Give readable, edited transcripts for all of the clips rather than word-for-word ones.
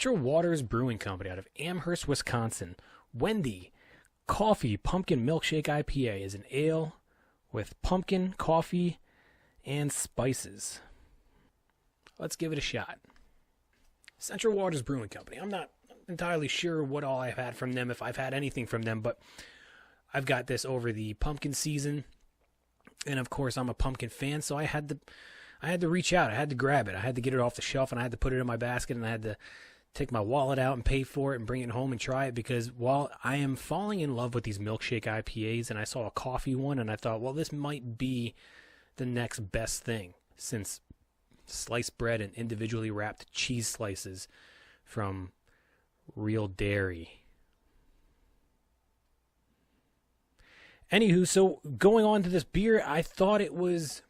Central Waters Brewing Company out of Amherst, Wisconsin. Wendy Coffee Pumpkin Milkshake IPA is an ale with pumpkin, coffee, and spices. Let's give it a shot. Central Waters Brewing Company. I'm not entirely sure what all I've had from them, if I've had anything from them, but I've got this over the pumpkin season. And of course, I'm a pumpkin fan, so I had to reach out. I had to grab it. I had to get it off the shelf, and I had to put it in my basket, and I had to take my wallet out and pay for it and bring it home and try it, because while I am falling in love with these milkshake IPAs, and I saw a coffee one, and I thought, well, this might be the next best thing, since sliced bread and individually wrapped cheese slices from real dairy. Anywho, so going on to this beer, I thought it was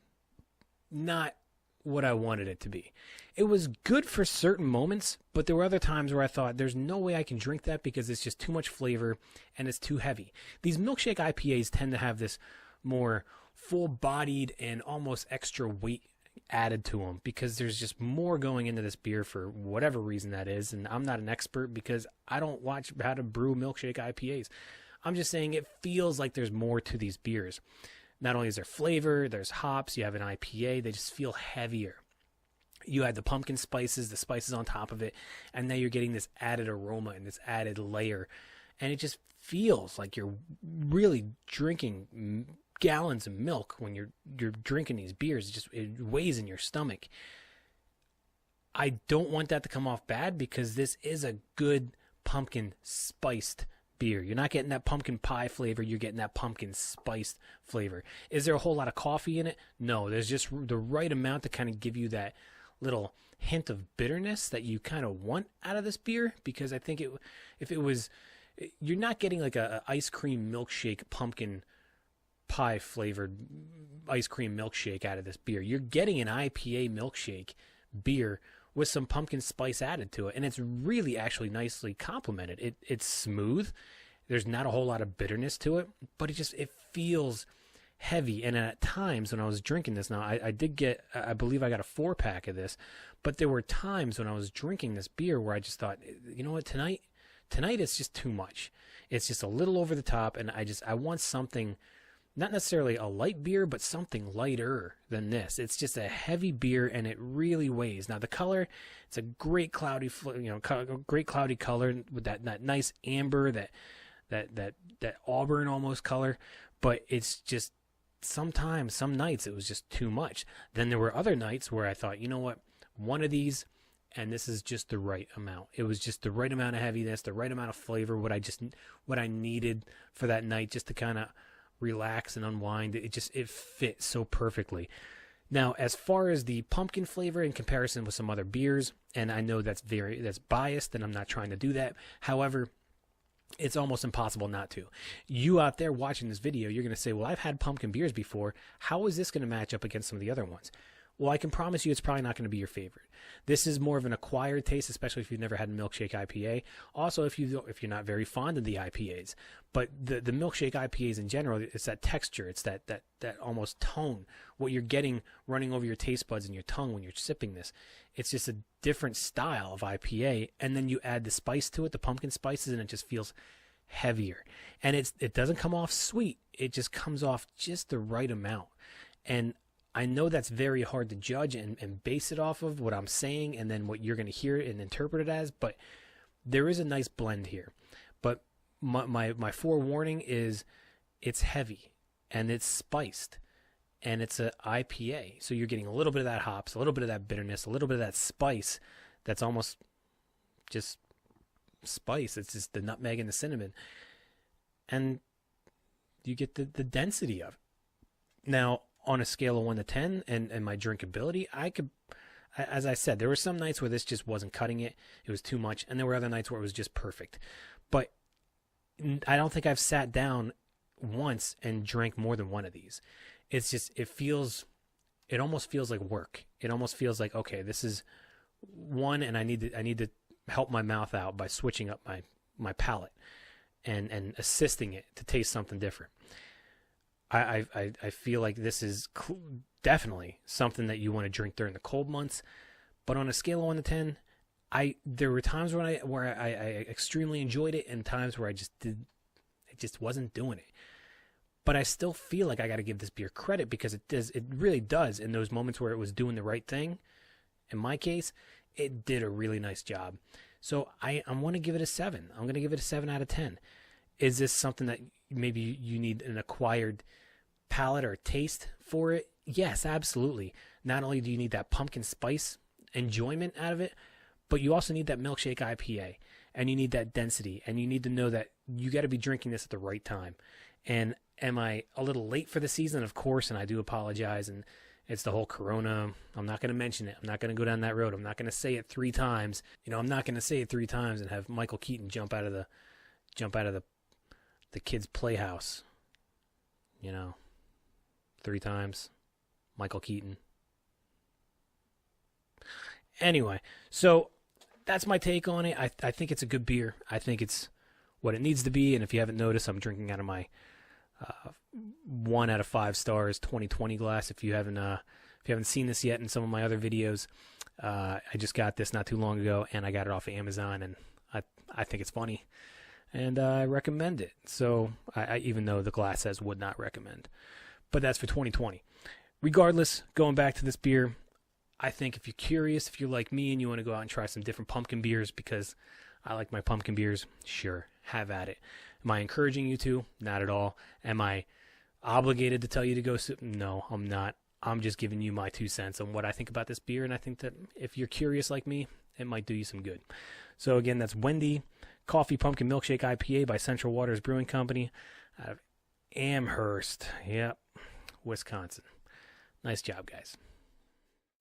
not what I wanted it to be. It was good for certain moments, but there were other times where I thought there's no way I can drink that because it's just too much flavor and it's too heavy. These milkshake IPAs tend to have this more full-bodied and almost extra weight added to them because there's just more going into this beer for whatever reason that is, and I'm not an expert because I don't watch how to brew milkshake IPAs. I'm just saying it feels like there's more to these beers. Not only is there flavor, there's hops, you have an IPA, they just feel heavier. You add the pumpkin spices, the spices on top of it, and now you're getting this added aroma and this added layer. And it just feels like you're really drinking gallons of milk when you're drinking these beers. It weighs in your stomach. I don't want that to come off bad because this is a good pumpkin spiced beer. You're not getting that pumpkin pie flavor, you're getting that pumpkin spiced flavor. Is there a whole lot of coffee in it? No, there's just the right amount to kind of give you that little hint of bitterness that you kind of want out of this beer, because I think if it was, you're not getting like a ice cream milkshake pumpkin pie flavored ice cream milkshake out of this beer. You're getting an IPA milkshake beer with some pumpkin spice added to it, and it's really actually nicely complemented. It's smooth. There's not a whole lot of bitterness to it, but it feels heavy. And at times when I was drinking this, now I did get, I believe I got a 4-pack of this, but there were times when I was drinking this beer where I just thought, you know what, tonight it's just too much. It's just a little over the top, and I want something, not necessarily a light beer, but something lighter than this. It's just a heavy beer, and it really weighs. Now the color, it's a great cloudy, great cloudy color with that nice amber, that auburn almost color. But it's just sometimes, some nights it was just too much. Then there were other nights where I thought, you know what, one of these, and this is just the right amount. It was just the right amount of heaviness, the right amount of flavor, what I needed for that night, just to kind of relax and unwind. It fit so perfectly. Now, as far as the pumpkin flavor in comparison with some other beers, and I know that's biased, and I'm not trying to do that. However, it's almost impossible not to. You out there watching this video, you're going to say, well, I've had pumpkin beers before. How is this going to match up against some of the other ones? Well, I can promise you it's probably not going to be your favorite. This is more of an acquired taste, especially if you've never had a milkshake IPA. Also, if you're not very fond of the IPAs. But the milkshake IPAs in general, it's that texture, it's that almost tone. What you're getting running over your taste buds and your tongue when you're sipping this. It's just a different style of IPA, and then you add the spice to it, the pumpkin spices, and it just feels heavier. And it doesn't come off sweet. It just comes off just the right amount. And I know that's very hard to judge and base it off of what I'm saying and then what you're going to hear and interpret it as, but there is a nice blend here. But my forewarning is it's heavy and it's spiced and it's a IPA. So you're getting a little bit of that hops, a little bit of that bitterness, a little bit of that spice that's almost just spice. It's just the nutmeg and the cinnamon. And you get the density of it. Now, on a scale of 1 to 10 and my drinkability, as I said, there were some nights where this just wasn't cutting it. It was too much. And there were other nights where it was just perfect. But I don't think I've sat down once and drank more than one of these. It's just, it almost feels like work. It almost feels like, okay, this is one, and I need to help my mouth out by switching up my palate and assisting it to taste something different. I feel like this is definitely something that you want to drink during the cold months, but on a scale of 1 to 10, there were times where I extremely enjoyed it, and times where it just wasn't doing it. But I still feel like I got to give this beer credit because it really does in those moments where it was doing the right thing. In my case, it did a really nice job. So I'm going to give it a 7. I'm going to give it a 7 out of 10. Is this something that maybe you need an acquired palate or taste for it? Yes, absolutely. Not only do you need that pumpkin spice enjoyment out of it, but you also need that Milkshake IPA, and you need that density, and you need to know that you got to be drinking this at the right time. And am I a little late for the season? Of course, and I do apologize, and it's the whole Corona. I'm not going to mention it. I'm not going to go down that road. I'm not going to say it 3 times. I'm not going to say it 3 times and have Michael Keaton jump out of the kids' playhouse. 3 times. Michael Keaton. Anyway, so that's my take on it. I think it's a good beer. I think it's what it needs to be. And if you haven't noticed, I'm drinking out of my 1 out of 5 stars 2020 glass. If you haven't seen this yet in some of my other videos, I just got this not too long ago, and I got it off of Amazon, and I think it's funny, and I recommend it. So I even though the glass says would not recommend, but that's for 2020. Regardless, going back to this beer, I think if you're curious, if you're like me and you want to go out and try some different pumpkin beers, because I like my pumpkin beers, sure, have at it. Am I encouraging you to? Not at all. Am I obligated to tell you to go? No, I'm not. I'm just giving you my 2 cents on what I think about this beer, and I think that if you're curious like me, it might do you some good. So again, that's Wendy Coffee Pumpkin Milkshake IPA by Central Waters Brewing Company out of Amherst, Wisconsin. Nice job, guys.